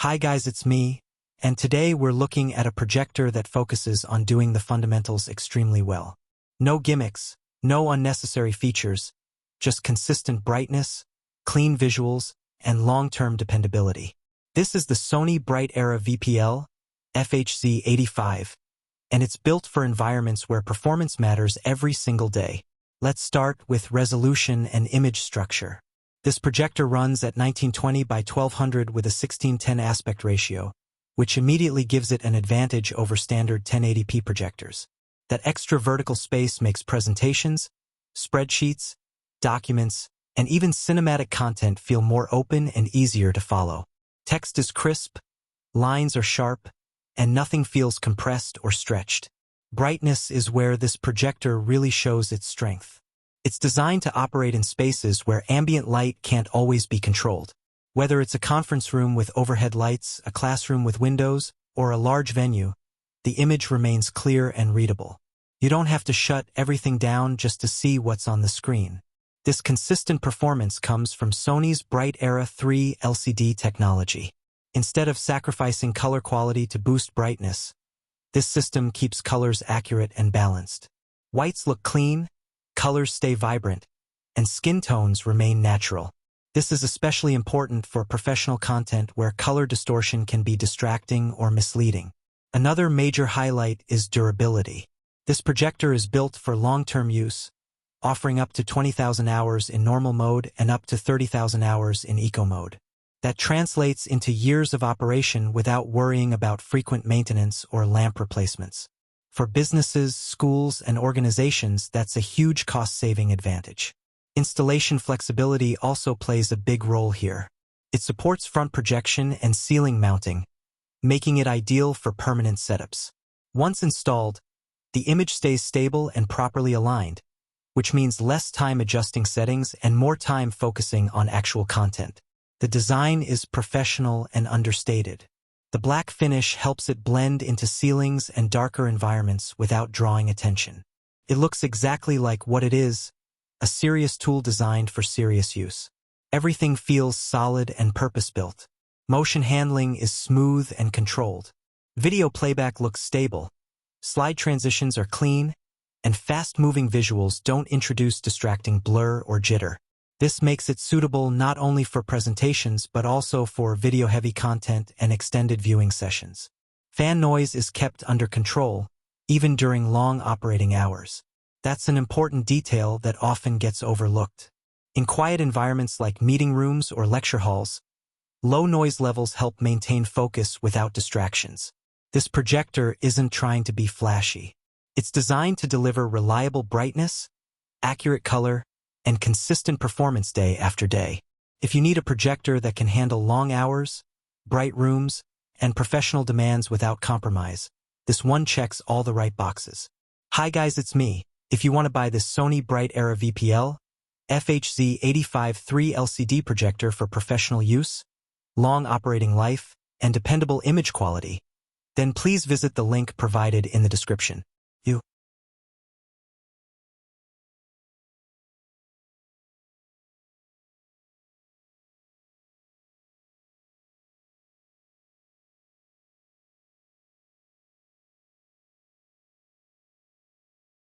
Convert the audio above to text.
Hi guys, it's me, and today we're looking at a projector that focuses on doing the fundamentals extremely well. No gimmicks, no unnecessary features, just consistent brightness, clean visuals, and long-term dependability. This is the Sony BrightEra VPL-FHZ85, and it's built for environments where performance matters every single day. Let's start with resolution and image structure. This projector runs at 1920 by 1200 with a 16:10 aspect ratio, which immediately gives it an advantage over standard 1080p projectors. That extra vertical space makes presentations, spreadsheets, documents, and even cinematic content feel more open and easier to follow. Text is crisp, lines are sharp, and nothing feels compressed or stretched. Brightness is where this projector really shows its strength. It's designed to operate in spaces where ambient light can't always be controlled. Whether it's a conference room with overhead lights, a classroom with windows, or a large venue, the image remains clear and readable. You don't have to shut everything down just to see what's on the screen. This consistent performance comes from Sony's BrightEra 3 LCD technology. Instead of sacrificing color quality to boost brightness, this system keeps colors accurate and balanced. Whites look clean, colors stay vibrant, and skin tones remain natural. This is especially important for professional content where color distortion can be distracting or misleading. Another major highlight is durability. This projector is built for long-term use, offering up to 20,000 hours in normal mode and up to 30,000 hours in eco mode. That translates into years of operation without worrying about frequent maintenance or lamp replacements. For businesses, schools, and organizations, that's a huge cost-saving advantage. Installation flexibility also plays a big role here. It supports front projection and ceiling mounting, making it ideal for permanent setups. Once installed, the image stays stable and properly aligned, which means less time adjusting settings and more time focusing on actual content. The design is professional and understated. The black finish helps it blend into ceilings and darker environments without drawing attention. It looks exactly like what it is, a serious tool designed for serious use. Everything feels solid and purpose-built. Motion handling is smooth and controlled. Video playback looks stable. Slide transitions are clean, and fast-moving visuals don't introduce distracting blur or jitter. This makes it suitable not only for presentations but also for video-heavy content and extended viewing sessions. Fan noise is kept under control, even during long operating hours. That's an important detail that often gets overlooked. In quiet environments like meeting rooms or lecture halls, low noise levels help maintain focus without distractions. This projector isn't trying to be flashy. It's designed to deliver reliable brightness, accurate color, and consistent performance day after day. If you need a projector that can handle long hours, bright rooms, and professional demands without compromise, this one checks all the right boxes. Hi guys, it's me. If you want to buy this Sony BrightEra VPL-FHZ85 3 LCD projector for professional use, long operating life, and dependable image quality, then please visit the link provided in the description.